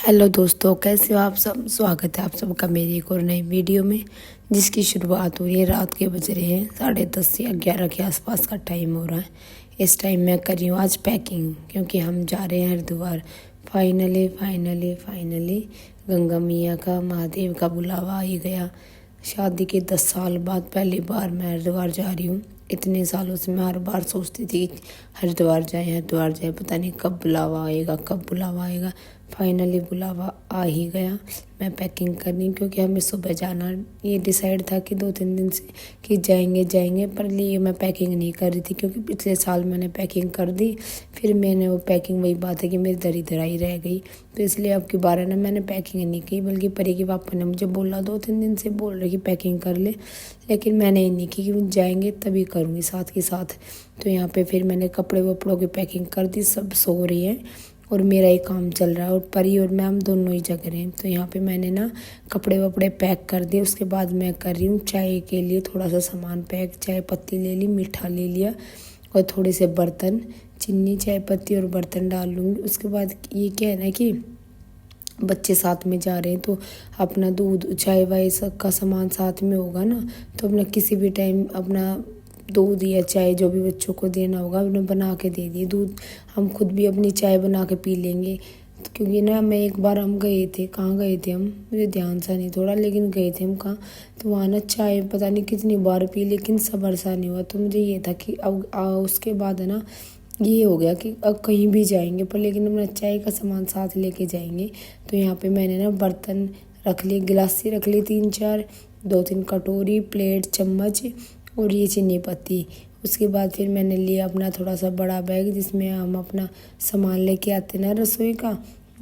Hello दोस्तों, कैसे हो आप सब। स्वागत है आप सबका मेरी एक और नई वीडियो में, जिसकी शुरुआत हो रही है। रात के बज रहे हैं 10:30 से 11 के आसपास का टाइम हो रहा है। इस टाइम मैं कर रही हूँ आज पैकिंग, क्योंकि हम जा रहे हैं Haridwar. Finally finally finally Ganga मैया का, महादेव का बुलावा आ ही गया। शादी के 10 साल बाद पहली बार मैं हरिद्वार जा रही हूँ। इतने सालों से मैं हर बार सोचती थी कि हरिद्वार जाए, पता नहीं कब बुलावा आएगा, कब बुलावा आएगा। फाइनली बुलावा आ ही गया। मैं पैकिंग करनी, क्योंकि हमें सुबह जाना। ये डिसाइड था कि 2-3 दिन से कि जाएंगे, पर लिए मैं पैकिंग नहीं कर रही थी, क्योंकि पिछले साल मैंने पैकिंग कर दी। फिर मैंने वो पैकिंग, वही बात है कि मेरी दरी दराई रह गई। तो इसलिए अब की बार है ना, मैंने पैकिंग नहीं की, बल्कि परी के पापा ने मुझे बोला, 2-3 दिन से बोल रहे कि पैकिंग कर ले, लेकिन मैंने नहीं की कि जाएंगे तभी करूँगी साथ के साथ। तो यहाँ पे फिर मैंने कपड़े वपड़ों की पैकिंग कर दी। सब सो रही है और मेरा ही काम चल रहा है, और परी और मैं, हम दोनों ही जग रहे हैं। तो यहाँ पे मैंने ना कपड़े वपड़े पैक कर दिए। उसके बाद मैं कर रही हूँ चाय के लिए थोड़ा सा सामान पैक। चाय पत्ती ले ली, मीठा ले लिया, और थोड़े से बर्तन, चीनी, चाय पत्ती और बर्तन डाल लूँगी। उसके बाद ये क्या है ना कि बच्चे साथ में जा रहे हैं, तो अपना दूध, चाय वाय सब का सामान साथ में होगा ना, तो अपना किसी भी टाइम अपना दूध या चाय जो भी बच्चों को देना होगा उन्हें बना के दे दिए। दूध हम खुद भी अपनी चाय बना के पी लेंगे। क्योंकि ना मैं एक बार हम गए थे, कहाँ गए थे हम, मुझे ध्यान सा नहीं थोड़ा, लेकिन गए थे हम कहाँ, तो वहाँ ना चाय पता नहीं कितनी बार पी, लेकिन सबर सा नहीं हुआ। तो मुझे ये था कि अब उसके बाद है ना, ये हो गया कि अब कहीं भी जाएंगे पर लेकिन अपना चाय का सामान साथ लेके जाएंगे। तो यहाँ पे मैंने ना बर्तन रख लिए, गिलासी रख ली 3-4, 2-3 कटोरी, प्लेट, चम्मच और ये चीनी पत्ती। उसके बाद फिर मैंने लिया अपना थोड़ा सा बड़ा बैग, जिसमें हम अपना सामान लेके आते ना रसोई का,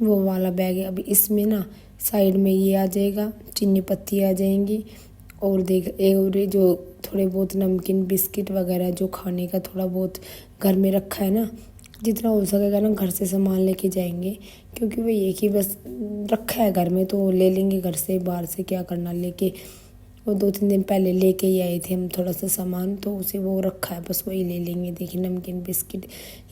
वो वाला बैग है। अभी इसमें ना साइड में ये आ जाएगा, चीनी पत्ती आ जाएंगी, और और ये जो थोड़े बहुत नमकीन, बिस्किट वगैरह जो खाने का थोड़ा बहुत घर में रखा है ना, जितना हो सकेगा ना घर से सामान लेके जाएंगे। क्योंकि वो ये कि बस रखा है घर में तो ले लेंगे घर से, बाहर से क्या करना लेके। वो 2-3 दिन पहले लेके ही आए थे हम थोड़ा सा सामान, तो उसे वो रखा है, बस वही ले लेंगे। देखिए नमकीन, बिस्किट,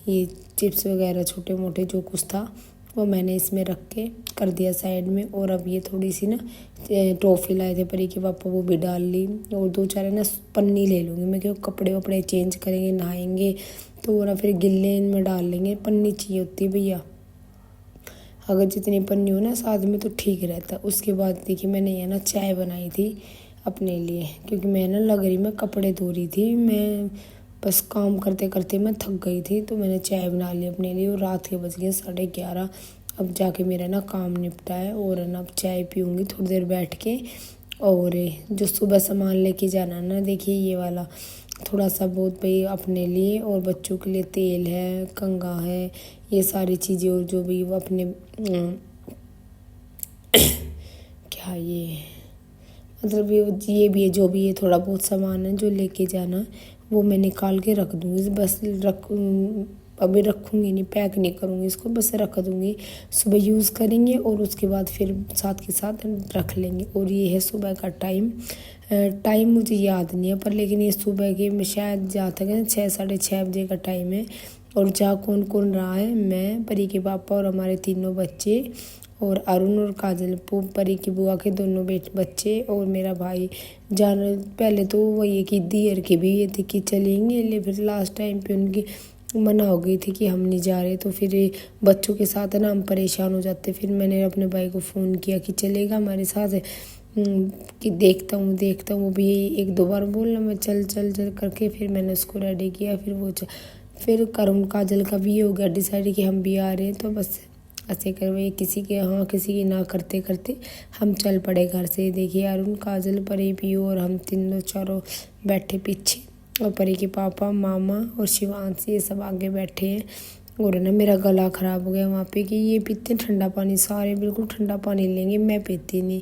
ये चिप्स वगैरह छोटे मोटे जो कुछ था वो मैंने इसमें रख के कर दिया साइड में। और अब ये थोड़ी सी ना टॉफ़ी लाए थे परी के पापा, वो भी डाल ली। और 2-4 है ना पन्नी ले लूँगी मैं, क्योंकि कपड़े वपड़े चेंज करेंगे, नहाएंगे तो वो ना फिर गिल्ले इनमें डाल लेंगे। पन्नी चाहिए होती है भैया, अगर जितनी पन्नी हो ना साथ में तो ठीक रहता। उसके बाद देखिए मैंने ये ना चाय बनाई थी अपने लिए, क्योंकि मैं ना लग रही मैं कपड़े धो रही थी, मैं बस काम करते करते मैं थक गई थी। तो मैंने चाय बना ली अपने लिए, और रात के बज गए 11:30। अब जाके मेरा ना काम निपटा है, और ना अब चाय पीऊँगी थोड़ी देर बैठ के। और जो सुबह सामान लेके जाना ना, देखिए ये वाला थोड़ा सा बहुत भाई अपने लिए और बच्चों के लिए, तेल है, कंघा है, ये सारी चीज़ें, और जो भी वो अपने क्या ये मतलब ये भी है, जो भी ये थोड़ा बहुत सामान है जो लेके जाना, वो मैं निकाल के रख दूँगी। बस अभी रखूँगी नहीं, पैक नहीं करूँगी इसको, बस रख दूँगी। सुबह यूज़ करेंगे और उसके बाद फिर साथ के साथ रख लेंगे। और ये है सुबह का टाइम मुझे याद नहीं है, पर लेकिन ये सुबह के में शायद जहाँ तक है 6-6:30 बजे का टाइम है। और जहाँ कौन कौन रहा है, मैं, परी के पापा और हमारे तीनों बच्चे, और अरुण और काजल, परी की बुआ के दोनों बच्चे, और मेरा भाई। जाना पहले तो वही कि दियर की भी ये थी कि चलेंगे, ले फिर लास्ट टाइम पे उनकी मना हो गई थी कि हम नहीं जा रहे। तो फिर बच्चों के साथ है ना हम परेशान हो जाते। फिर मैंने अपने भाई को फ़ोन किया कि चलेगा हमारे साथ, कि देखता हूँ। वो भी 1-2 बार बोला, मैं चल चल चल करके फिर मैंने उसको रेडी किया। फिर फिर अरुण काजल का भी ये हो गया डिसाइड कि हम भी आ रहे हैं। तो बस ऐसे करवे किसी के हाँ किसी की ना करते करते हम चल पड़े घर से। देखिए अरुण, काजल, परी, पीयू और हम तीनों चारों बैठे पीछे, और परी के पापा, मामा और शिवांश ये सब आगे बैठे हैं। और ना मेरा गला ख़राब हो गया वहाँ पे कि ये पीते ठंडा पानी, सारे बिल्कुल ठंडा पानी लेंगे, मैं पीती नहीं।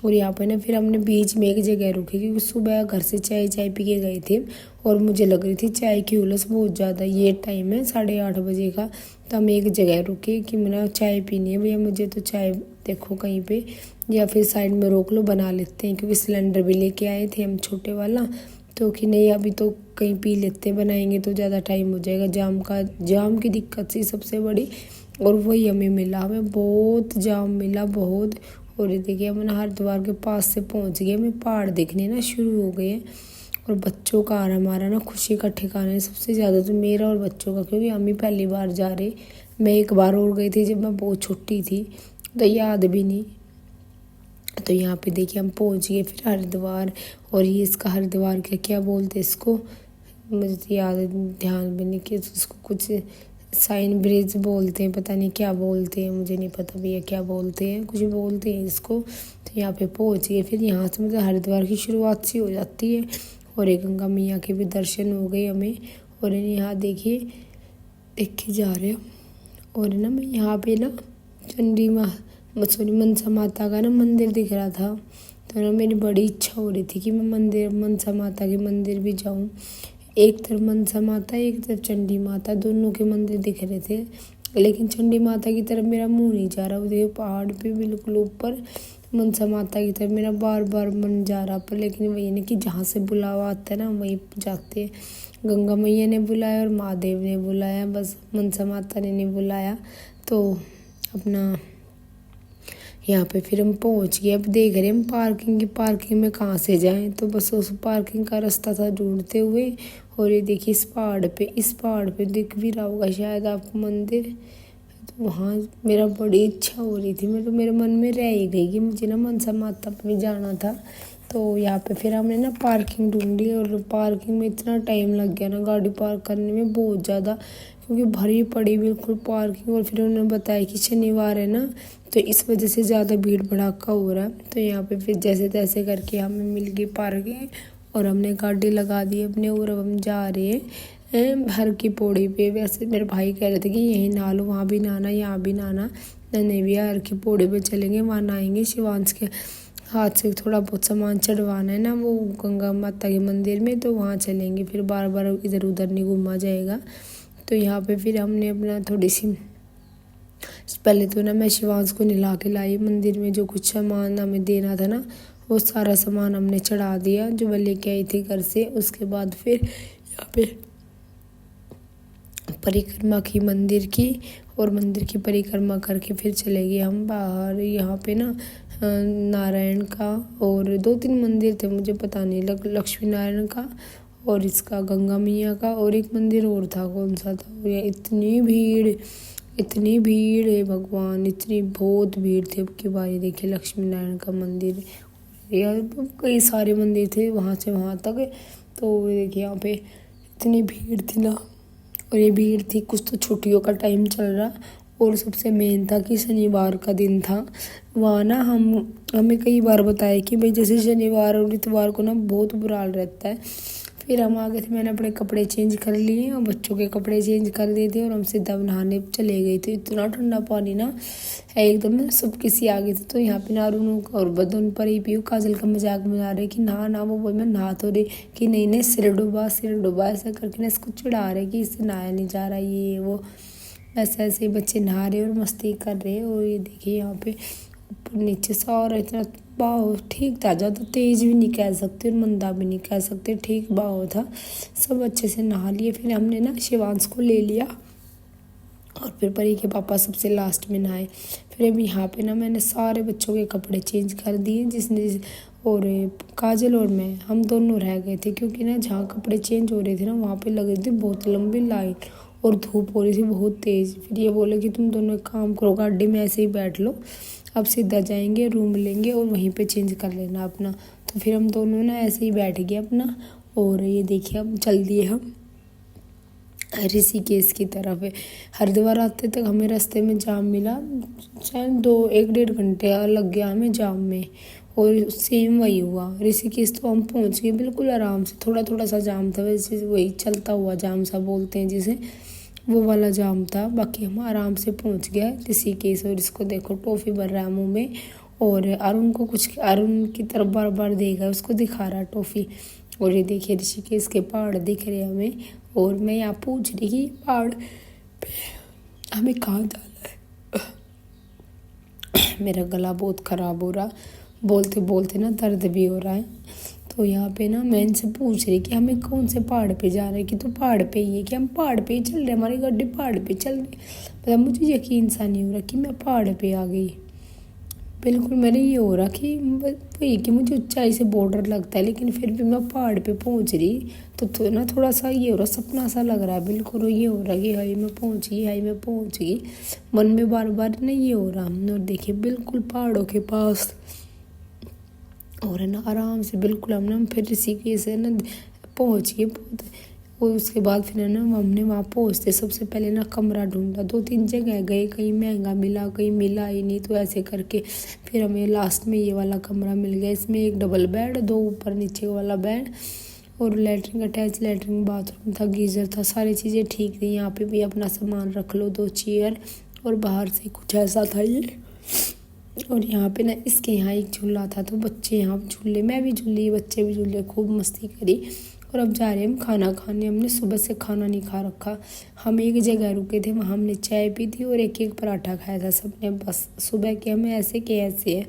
और यहाँ पे ना फिर हमने बीच में एक जगह रुके, क्योंकि सुबह घर से चाय पी के गए थे, और मुझे लग रही थी चाय की उलस बहुत ज़्यादा। ये टाइम है 8:30 बजे का, तो हम एक जगह रुके कि मैंने चाय पीनी है भैया, मुझे तो चाय देखो कहीं पे, या फिर साइड में रोक लो, बना लेते हैं। क्योंकि सिलेंडर भी लेके आए थे हम छोटे वाला, तो कि नहीं अभी तो कहीं पी लेते, बनाएंगे तो ज़्यादा टाइम हो जाएगा। जाम की दिक्कत थी सबसे बड़ी, और वही हमें मिला, हमें बहुत जाम मिला बहुत। और ये देखिए हम ना हरिद्वार के पास से पहुंच गए, हमें पहाड़ दिखने ना शुरू हो गए हैं। और बच्चों का और हमारा ना खुशी का ठिकाना है सबसे ज़्यादा तो मेरा और बच्चों का, क्योंकि हम ही पहली बार जा रहे। मैं एक बार और गई थी जब मैं बहुत छोटी थी, तो याद भी नहीं। तो यहाँ पे देखिए हम पहुँच गए फिर हरिद्वार। और ये इसका हरिद्वार क्या क्या बोलते इसको, मुझे तो याद ध्यान भी नहीं कि उसको कुछ साइन ब्रिज बोलते हैं, पता नहीं क्या बोलते हैं, मुझे नहीं पता भैया क्या बोलते हैं, कुछ बोलते हैं इसको। तो यहाँ पे पहुँच गए फिर, यहाँ से मतलब हरिद्वार की शुरुआत सी हो जाती है। और एक गंगा मैया के भी दर्शन हो गए हमें। और यहाँ देखिए देख के जा रहे हो। और ना मैं यहाँ पे ना चंडी माँ सॉरी मनसा माता का ना मंदिर दिख रहा था। तो ना मेरी बड़ी इच्छा हो रही थी कि मैं मंदिर मनसा माता के मंदिर भी जाऊँ। एक तरफ मनसा माता एक तरफ चंडी माता, दोनों के मंदिर दिख रहे थे। लेकिन चंडी माता की तरफ मेरा मुंह नहीं जा रहा, वो देखो पहाड़ पे बिल्कुल ऊपर। मनसा माता की तरफ मेरा बार बार मन जा रहा, पर लेकिन वही ना कि जहाँ से बुलावा आता है ना वहीं जाते हैं। गंगा मैया ने बुलाया और महादेव ने बुलाया, बस मनसा माता ने नहीं बुलाया। तो अपना यहाँ पे फिर हम पहुँच गए। अब देख रहे हम पार्किंग में कहाँ से जाएं, तो बस उस पार्किंग का रास्ता था ढूंढते हुए। और ये देखिए इस पहाड़ पे दिख भी रहा होगा शायद आपको मंदिर। तो वहाँ मेरा बड़ी इच्छा हो रही थी, मेरे मन में रह ही गई कि मुझे ना मनसा माता पे भी जाना था। तो यहाँ पे फिर हमने ना पार्किंग ढूंढी, और पार्किंग में इतना टाइम लग गया ना गाड़ी पार्क करने में बहुत ज़्यादा, क्योंकि भरी पड़ी बिल्कुल पार्किंग। और फिर उन्होंने बताया कि शनिवार है ना, तो इस वजह से ज़्यादा भीड़ भड़ाका हो रहा है। तो यहाँ पे फिर जैसे तैसे करके हमें मिल गई पार्किंग, और हमने गाड़ी लगा दी अपने, और अब हम जा रहे हैं हर की पौड़ी पे। वैसे मेरे भाई कह रहे थे कि यहीं नहा लो, वहाँ भी नहाना यहाँ भी नहाना। नहीं भैया हर की पौड़ी पे चलेंगे, वहाँ नहाएंगे। शिवांश के हाथ से थोड़ा बहुत सामान चढ़वाना है ना वो गंगा माता के मंदिर में, तो वहाँ चलेंगे, फिर बार बार इधर उधर नहीं घूमा जाएगा। तो यहाँ पे फिर हमने अपना थोड़ी सी पहले तो ना मैं शिवांश को नहला के लाई मंदिर में, जो कुछ सामान हमें देना था ना वो सारा सामान हमने चढ़ा दिया जो मैं लेके आई थी घर से। उसके बाद फिर यहाँ पे परिक्रमा की मंदिर की, और मंदिर की परिक्रमा करके फिर चले गए हम बाहर। यहाँ पे ना नारायण का और 2-3 मंदिर थे, मुझे पता नहीं, लक्ष्मी नारायण का और इसका गंगा मैया का, और एक मंदिर और था, कौन सा था। और इतनी भीड़ है भगवान, इतनी बहुत भीड़ थी। अब की बारी देखिए लक्ष्मी नारायण का मंदिर, यार कई सारे मंदिर थे वहाँ से वहाँ तक। तो देखिए यहाँ पे इतनी भीड़ थी ना, और ये भीड़ थी कुछ तो छुट्टियों का टाइम चल रहा, और सबसे मेन था कि शनिवार का दिन था। वहाँ ना हमें कई बार बताया कि भाई जैसे शनिवार और इतवार को ना बहुत बुरा हाल रहता है। फिर हम आ गए थे, मैंने अपने कपड़े चेंज कर लिए और बच्चों के कपड़े चेंज कर दिए थे, और हम सीधा नहाने चले गए थे। इतना ठंडा पानी ना है एकदम, सब किसी आ गए थे। तो यहाँ पे नारून और बदन पर ही पियो काजल का मजाक बना रहे कि ना वो बोल मैं नहा तो रही, कि नहीं सिर डुबा ऐसा करके ना इसको चिढ़ा रहे कि इससे नहाया नहीं जा रहा, ये वो ऐसे ऐसे बच्चे नहा रहे और मस्ती कर रहे। और ये देखिए यहाँ पे ऊपर नीचे सारा इतना बहाव ठीक था, ज़्यादा तेज़ भी नहीं कह सकते और मंदा भी नहीं कह सकते, ठीक बहाव था। सब अच्छे से नहा लिए। फिर हमने ना शिवांश को ले लिया, और फिर परी के पापा सबसे लास्ट में नहाए। फिर अभी यहाँ पे ना मैंने सारे बच्चों के कपड़े चेंज कर दिए, और काजल और मैं हम दोनों रह गए थे, क्योंकि ना जहाँ कपड़े चेंज हो रहे थे ना वहाँ पे लग रही थी बहुत लंबी लाइन, और धूप हो रही थी बहुत तेज़। फिर ये बोले कि तुम दोनों एक काम करो, गाड़ी में ऐसे ही बैठ लो, अब सीधा जाएंगे रूम लेंगे और वहीं पे चेंज कर लेना अपना। तो फिर हम दोनों ना ऐसे ही बैठ गए अपना, और ये देखिए अब चल दिए हम ऋषिकेश की तरफ है। हरिद्वार आते तक हमें रास्ते में जाम मिला, शायद 1-1.5 घंटे लग गया हमें जाम में, और सेम वही हुआ। ऋषिकेश तो हम पहुंच गए बिल्कुल आराम से, थोड़ा थोड़ा सा जाम था, वैसे वही चलता हुआ जाम सा बोलते हैं जिसे, वो वाला जाम था। बाकी हम आराम से पहुंच गए ऋषिकेश। और इसको देखो टॉफ़ी भर रहा है मुँह में, और अरुण की तरफ बार बार देखा, उसको दिखा रहा टॉफ़ी। और ये देखिए ऋषिकेश के पहाड़ दिख रहे हमें, और मैं यहाँ पूछ रही कि पहाड़ पे हमें कहाँ जाना है। मेरा गला बहुत ख़राब हो रहा, बोलते बोलते ना दर्द भी हो रहा है। तो यहाँ पे ना मैं इनसे पूछ रही कि हमें कौन से पहाड़ पे जा रहे हैं, कि तो पहाड़ पे ही है, कि हम पहाड़ पे ही चल रहे हैं, हमारी गाड़ी पहाड़ पे चल रही। मतलब मुझे यकीन सा नहीं हो रहा कि मैं पहाड़ पे आ गई। बिल्कुल मैंने ये हो रहा कि वही कि मुझे ऊंचाई से बॉर्डर लगता है, लेकिन फिर भी मैं पहाड़ पे पहुंच रही तो ना थोड़ा सा ये हो रहा, सपना सा लग रहा है। बिल्कुल ये हो रहा कि हाई मैं पहुंच गई, हाई मैं पहुंच गई। मन में बार बार ना ये हो रहा। और देखिए बिल्कुल पहाड़ों के पास, और है ना आराम से बिल्कुल हम ना फिर ऋषिकेश से ना पहुंच गए। और उसके बाद फिर है ना हमने वहाँ पहुँचते सबसे पहले ना कमरा ढूंढा, 2-3 जगह गए, कहीं महंगा मिला कहीं मिला ही नहीं। तो ऐसे करके फिर हमें लास्ट में ये वाला कमरा मिल गया। इसमें एक डबल बेड, 2 ऊपर नीचे वाला बेड, और लेटरिन अटैच, लेटरिन बाथरूम था, गीजर था, सारी चीज़ें ठीक थी। यहाँ पे भी अपना सामान रख लो, 2 चेयर, और बाहर से कुछ ऐसा था ये। और यहाँ पे ना इसके यहाँ एक झूला था, तो बच्चे यहाँ झूले, मैं भी झूली, बच्चे भी झूले, खूब मस्ती करी। और अब जा रहे हैं हम खाना खाने। हमने सुबह से खाना नहीं खा रखा। हम एक जगह रुके थे, वहाँ हमने चाय पी थी और एक पराठा खाया था सबने। बस सुबह के हमें ऐसे के ऐसे है।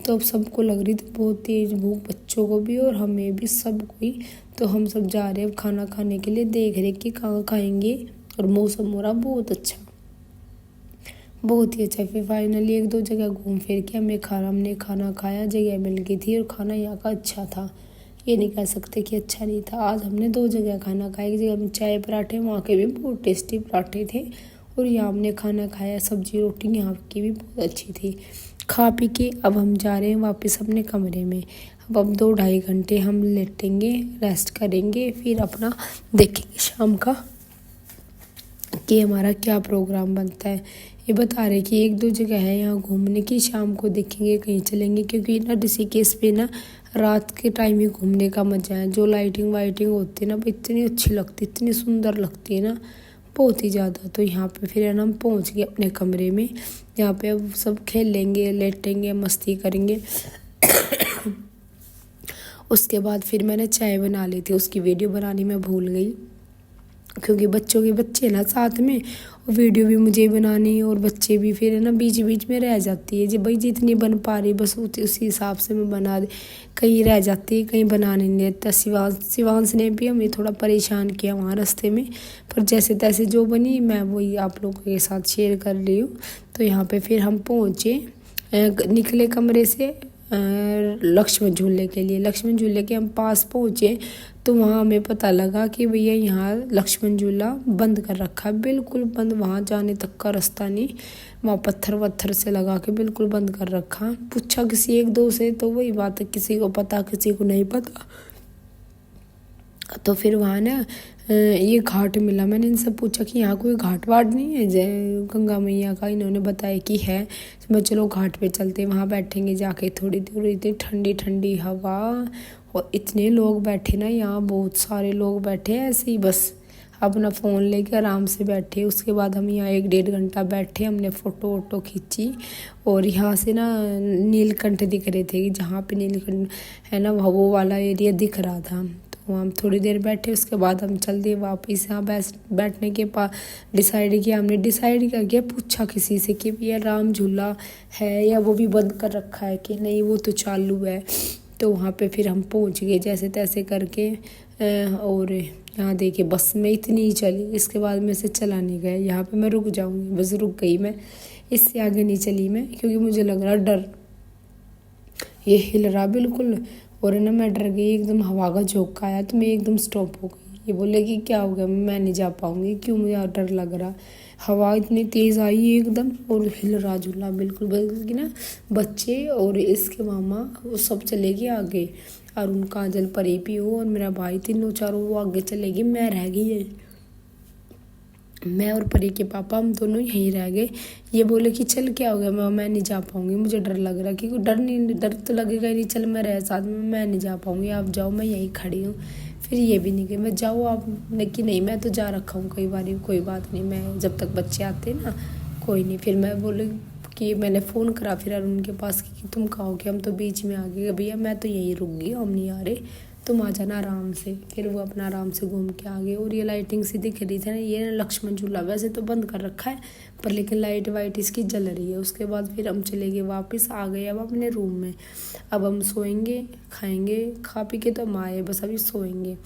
तो अब सबको लग रही थी बहुत तेज भूख, बच्चों को भी और हमें भी, सब कोई। तो हम सब जा रहे हैं खाना खाने के लिए, देख रहे कि कहाँ खाएंगे। और मौसम हो रहा बहुत अच्छा, बहुत ही अच्छा। फिर फाइनली 1-2 जगह घूम फिर के हमने खाना खाया, जगह मिल गई थी। और खाना यहाँ का अच्छा था, ये नहीं कह सकते कि अच्छा नहीं था। आज हमने 2 जगह खाना खाया, एक जगह में चाय पराठे, वहाँ के भी बहुत टेस्टी पराठे थे। और यहाँ हमने खाना खाया, सब्जी रोटी यहाँ की भी बहुत अच्छी थी। खा पी के अब हम जा रहे हैं वापस अपने कमरे में। अब 2-2.5 घंटे हम लेटेंगे, रेस्ट करेंगे, फिर अपना देखेंगे शाम का कि हमारा क्या प्रोग्राम बनता है। ये बता रहे कि 1-2 जगह है यहाँ घूमने की, शाम को देखेंगे कहीं चलेंगे, क्योंकि ना ऋषिकेश पे ना रात के टाइम ही घूमने का मजा है। जो लाइटिंग वाइटिंग होती है ना, इतनी अच्छी लगती, इतनी सुंदर लगती है ना, बहुत ही ज़्यादा। तो यहाँ पे फिर है ना हम पहुँच गए अपने कमरे में। यहाँ पे अब सब खेलेंगे, लेटेंगे, मस्ती करेंगे। उसके बाद फिर मैंने चाय बना ली थी, उसकी वीडियो बनानी मैं भूल गई, क्योंकि बच्चों के बच्चे ना साथ में, और वीडियो भी मुझे बनानी, और बच्चे भी फिर है ना बीच बीच में रह जाती है। जी भाई जितनी बन पा रही बस उसी हिसाब से मैं बना दे, कहीं रह जाती है, कहीं बनाने नहीं देता। शिवांश ने भी हमें थोड़ा परेशान किया वहाँ रास्ते में, पर जैसे तैसे जो बनी मैं वही आप लोगों के साथ शेयर कर रही हूँ। तो यहाँ पे फिर हम पहुँचे, निकले कमरे से लक्ष्मण झूले के लिए। लक्ष्मण झूले के हम पास पहुँचे तो वहाँ हमें पता लगा कि भैया यहाँ लक्ष्मण झूला बंद कर रखा है, बिल्कुल बंद, वहाँ जाने तक का रास्ता नहीं, वहाँ पत्थर वत्थर से लगा के बिल्कुल बंद कर रखा। पूछा किसी 1-2 से तो वही बात है, किसी को पता किसी को नहीं पता। तो फिर वहाँ ना ये घाट मिला। मैंने इनसे पूछा कि यहाँ कोई घाट वाट नहीं है जय गंगा मैया का, इन्होंने बताया कि है। तो मैं चलो घाट पे चलते, वहाँ बैठेंगे जाके, थोड़ी देर, इतनी ठंडी ठंडी हवा, और इतने लोग बैठे ना, यहाँ बहुत सारे लोग बैठे ऐसे ही बस अपना फ़ोन लेके आराम से बैठे। उसके बाद हम यहाँ 1-1.5 घंटा बैठे, हमने फ़ोटो वोटो खींची। और यहाँ से ना नीलकंठ दिख रहे थे, जहाँ पे नीलकंठ है ना वो वाला एरिया दिख रहा था। तो हम थोड़ी देर बैठे, उसके बाद हम चल दिए वापस। यहाँ बैठने के पास डिसाइड किया, पूछा किसी से कि भैया राम झूला है या वो भी बंद कर रखा है कि नहीं, वो तो चालू है। तो वहाँ पे फिर हम पहुँच गए जैसे तैसे करके। और यहाँ देखिए बस में इतनी ही चली, इसके बाद में से चला नहीं गया। यहाँ पे मैं रुक जाऊँगी, बस रुक गई मैं, इससे आगे नहीं चली मैं, क्योंकि मुझे लग रहा डर, ये हिल रहा बिल्कुल। और ना मैं डर गई एकदम, हवा का झोंका आया तो मैं एकदम स्टॉप हो गई। ये बोले कि क्या हो गया, मैं नहीं जा पाऊँगी, क्यों, मुझे डर लग रहा। हवा इतनी तेज़ आई एकदम, और हिल रहा झूला बिल्कुल, बल्कि ना बच्चे और इसके मामा वो सब चले गए आगे, अरुण काजल परी भी हो और मेरा भाई, तीनों चारों वो आगे चले गए, मैं रह गई। मैं और परी के पापा हम दोनों यहीं रह गए। ये बोले कि चल क्या हो गया, मैं नहीं जा पाऊँगी, मुझे डर लग रहा, क्योंकि डर तो लगेगा ही नहीं, चल मैं रह साथ में, मैं नहीं जा पाऊँगी, आप जाओ, मैं यहीं खड़ी हूँ। फिर ये भी नहीं गए, मैं जाओ आप, कि नहीं मैं तो जा रखा हूँ कई बार, कोई बात नहीं, मैं जब तक बच्चे आते ना कोई नहीं। फिर मैं बोले कि मैंने फ़ोन करा फिर अरुण के पास कि तुम कहो कि हम तो बीच में आ गए, भैया मैं तो यहीं रुक गई, हम नहीं आ रहे, तुम आ जाना आराम से। फिर वो अपना आराम से घूम के आ गए। और ये लाइटिंग सी दिख रही थी ना, ये लक्ष्मण झूला वैसे तो बंद कर रखा है पर लेकिन लाइट वाइट इसकी जल रही है। उसके बाद फिर हम चले गए वापस, आ गए अब अपने रूम में। अब हम सोएंगे, खाएंगे, खा पी के तो हम आए, बस अभी सोएंगे।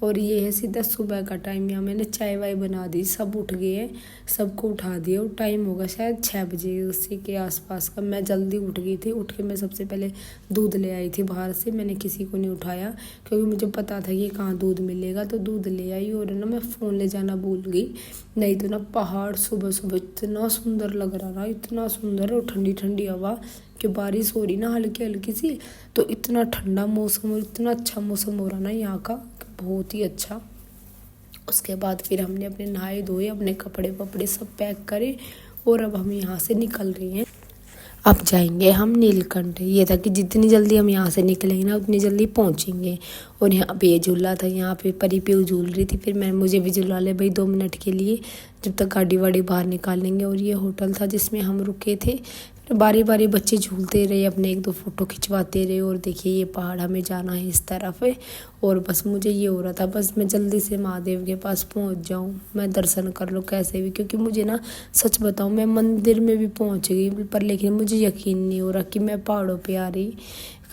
और ये है सीधा सुबह का टाइम। यहाँ मैंने चाय वाय बना दी, सब उठ गए हैं, सबको उठा दिया और टाइम होगा शायद 6 बजे उसी के आसपास का। मैं जल्दी उठ गई थी। उठ के मैं सबसे पहले दूध ले आई थी बाहर से, मैंने किसी को नहीं उठाया क्योंकि मुझे पता था कि कहाँ दूध मिलेगा, तो दूध ले आई। और ना मैं फ़ोन ले जाना भूल गई, नहीं तो ना पहाड़ सुबह सुबह इतना सुंदर लग रहा ना, इतना सुंदर। और ठंडी ठंडी हवा, कि बारिश हो रही ना हल्की हल्की सी, तो इतना ठंडा मौसम और इतना अच्छा मौसम हो रहा ना यहाँ का, बहुत ही अच्छा। उसके बाद फिर हमने अपने नहाए धोए, अपने कपड़े वपड़े सब पैक करे और अब हम यहाँ से निकल रहे हैं। अब जाएंगे हम नीलकंठ। ये था कि जितनी जल्दी हम यहाँ से निकलेंगे ना उतनी जल्दी पहुँचेंगे। और यहाँ पे ये झूला था, यहाँ पे परी पे झूल रही थी। फिर मुझे भी झूला ले भाई 2 मिनट के लिए, जब तक गाड़ी वाड़ी बाहर निकालेंगे। और ये होटल था जिसमें हम रुके थे। बारी बारी बच्चे झूलते रहे, अपने 1-2 फोटो खिंचवाते रहे। और देखिए ये पहाड़ हमें जाना है इस तरफ है। और बस मुझे ये हो रहा था बस मैं जल्दी से महादेव के पास पहुंच जाऊं, मैं दर्शन कर लूं कैसे भी। क्योंकि मुझे ना सच बताऊं, मैं मंदिर में भी पहुंच गई पर लेकिन मुझे यकीन नहीं हो रहा कि मैं पहाड़ों पे आ रही।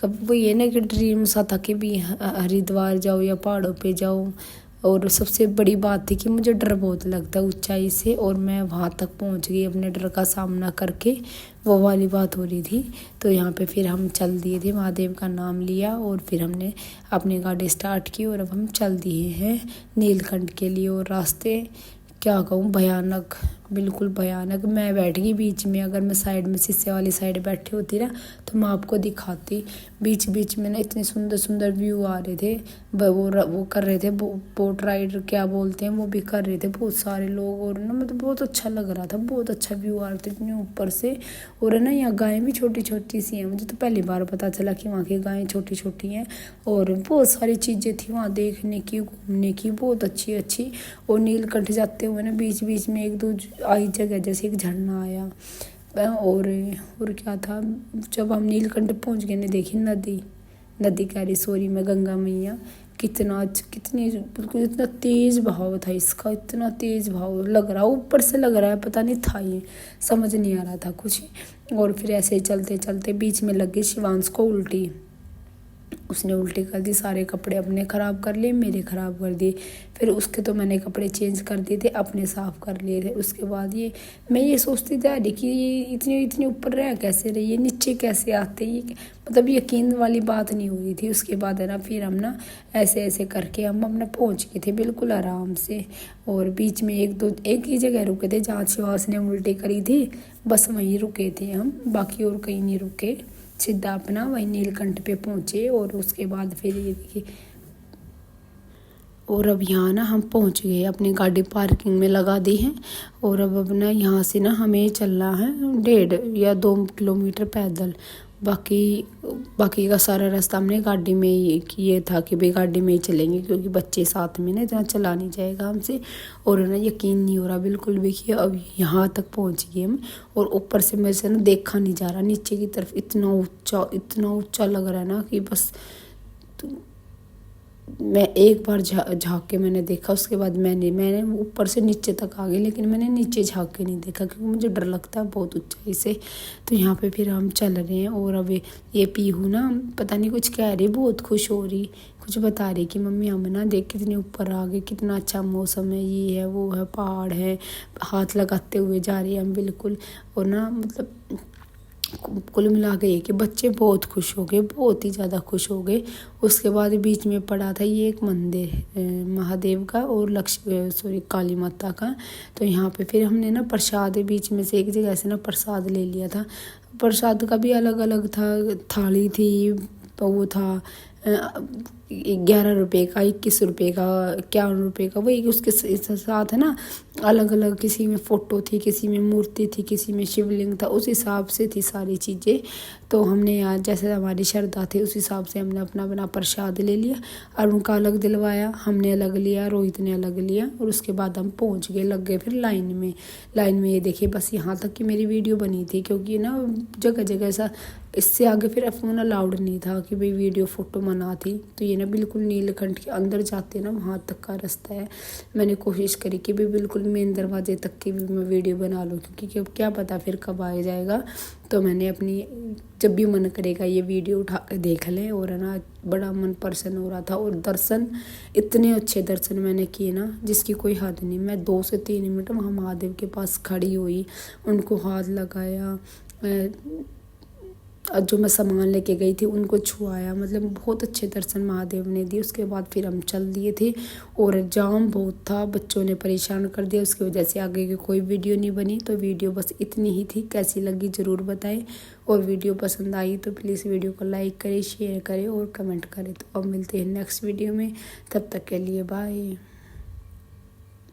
कब वो ये ना कि ड्रीम सा था कि भी हरिद्वार जाओ या पहाड़ों पे जाओ। और सबसे बड़ी बात थी कि मुझे डर बहुत लगता है ऊंचाई से, और मैं वहाँ तक पहुँच गई अपने डर का सामना करके, वो वाली बात हो रही थी। तो यहाँ पे फिर हम चल दिए थे, महादेव का नाम लिया और फिर हमने अपनी गाड़ी स्टार्ट की और अब हम चल दिए हैं नीलकंठ के लिए। और रास्ते क्या कहूँ, भयानक, बिल्कुल भयानक। मैं बैठ गई बीच में, अगर मैं साइड में शीशे वाली साइड बैठी होती ना तो मैं आपको दिखाती। बीच बीच में ना इतने सुंदर सुंदर व्यू आ रहे थे। वो कर रहे थे बोट राइड क्या बोलते हैं, वो भी कर रहे थे बहुत सारे लोग। और ना मतलब बहुत अच्छा लग रहा था, बहुत अच्छा व्यू आ रहा था इतने ऊपर से। और है ना यहाँ गायें भी छोटी छोटी सी हैं, मुझे तो पहली बार पता चला कि वहाँ की गायें छोटी छोटी हैं। और बहुत सारी चीज़ें थी वहाँ देखने की, घूमने की, बहुत अच्छी अच्छी। और नीलकंठ जाते हुए ना बीच बीच में 1-2 आई जगह जैसे एक झरना आया। और क्या था, जब हम नीलकंठ पहुंच गए ने देखी नदी कह रही सॉरी मैं, गंगा मैया। कितनी बिल्कुल इतना तेज बहाव था इसका, इतना तेज बहाव लग रहा, ऊपर से लग रहा है पता नहीं था, ये समझ नहीं आ रहा था कुछ। और फिर ऐसे चलते चलते बीच में लग गई शिवांश को उल्टी। उसने उल्टी कर दी, सारे कपड़े अपने ख़राब कर लिए, मेरे ख़राब कर दिए। फिर उसके तो मैंने कपड़े चेंज कर दिए थे, अपने साफ़ कर लिए थे। उसके बाद मैं ये सोचती थी अरे कि ये इतने ऊपर रह कैसे रही, ये नीचे कैसे आते, ये मतलब यकीन वाली बात नहीं हो रही थी। उसके बाद है ना फिर हम ना ऐसे ऐसे करके हम अपना पहुँच गए थे बिल्कुल आराम से। और बीच में एक ही जगह रुके थे जहाँ शिवास ने उल्टी करी थी, बस वहीं रुके थे हम, बाकी और कहीं नहीं रुके। सीधा अपना वही नीलकंठ पे पहुँचे। और उसके बाद फिर ये देखिए, और अब यहाँ ना हम पहुँच गए, अपनी गाड़ी पार्किंग में लगा दी है। और अब ना यहाँ से ना हमें चलना है 1.5 या 2 किलोमीटर पैदल। बाकी का सारा रास्ता हमने गाड़ी में ये था कि भाई गाड़ी में ही चलेंगे, क्योंकि बच्चे साथ में ना इतना चला नहीं जाएगा हमसे। और ना यकीन नहीं हो रहा बिल्कुल भी कि अब यहाँ तक पहुँच गए हम। और ऊपर से मेरे से ना देखा नहीं जा रहा नीचे की तरफ, इतना ऊंचा लग रहा है ना कि बस मैं एक बार झाँक के मैंने देखा। उसके बाद मैंने ऊपर से नीचे तक आ गई, लेकिन मैंने नीचे झाँक के नहीं देखा क्योंकि मुझे डर लगता है बहुत ऊंचाई से। तो यहाँ पे फिर हम चल रहे हैं। और अब ये पीहू ना पता नहीं कुछ कह रही, बहुत खुश हो रही, कुछ बता रही कि मम्मी हम ना देख कितने ऊपर आ गए, कितना अच्छा मौसम है, ये है वो है पहाड़ है, हाथ लगाते हुए जा रहे हैं हम बिल्कुल। और ना मतलब कुल मिला के ये कि बच्चे बहुत खुश हो गए, बहुत ही ज़्यादा खुश हो गए। उसके बाद बीच में पड़ा था ये एक मंदिर महादेव का और काली माता का। तो यहाँ पे फिर हमने ना प्रसाद बीच में से एक जगह से ना प्रसाद ले लिया था। प्रसाद का भी अलग अलग था, थाली थी, वो था 11 रुपये का, 21 रुपये का, 51 रुपये का, वही उसके साथ है ना अलग अलग, किसी में फ़ोटो थी, किसी में मूर्ति थी, किसी में शिवलिंग था, उस हिसाब से थी सारी चीज़ें। तो हमने यार जैसे हमारी श्रद्धा थी उस हिसाब से हमने अपना प्रसाद ले लिया। और उनका अलग दिलवाया, हमने अलग लिया, रोहित ने अलग लिया। और उसके बाद हम पहुँच गए, लग गए फिर लाइन में। ये देखिए बस यहाँ तक की मेरी वीडियो बनी थी, क्योंकि ना जगह जगह ऐसा इससे आगे फिर फ़ोन अलाउड नहीं था कि भाई वीडियो फ़ोटो मना थी। तो ये ना बिल्कुल नीलकंठ के अंदर जाते ना वहाँ तक का रास्ता है। मैंने कोशिश करी कि भाई बिल्कुल मेन दरवाजे तक की भी मैं वीडियो बना लूँ, क्योंकि क्या पता फिर कब आ जाएगा। तो मैंने अपनी जब भी मन करेगा ये वीडियो उठा कर देख लें। और है ना बड़ा मन प्रसन्न हो रहा था, और दर्शन इतने अच्छे दर्शन मैंने किए ना जिसकी कोई हद नहीं। मैं 2 से 3 मिनट वहाँ महादेव के पास खड़ी हुई, उनको हाथ लगाया, जो मैं सामान लेके गई थी उनको छुआया। मतलब बहुत अच्छे दर्शन महादेव ने दिए। उसके बाद फिर हम चल दिए थे, और जाम बहुत था, बच्चों ने परेशान कर दिया, उसकी वजह से आगे की कोई वीडियो नहीं बनी। तो वीडियो बस इतनी ही थी। कैसी लगी ज़रूर बताएं, और वीडियो पसंद आई तो प्लीज़ वीडियो को लाइक करें, शेयर करें और कमेंट करें। तो अब मिलते हैं नेक्स्ट वीडियो में, तब तक के लिए बाय।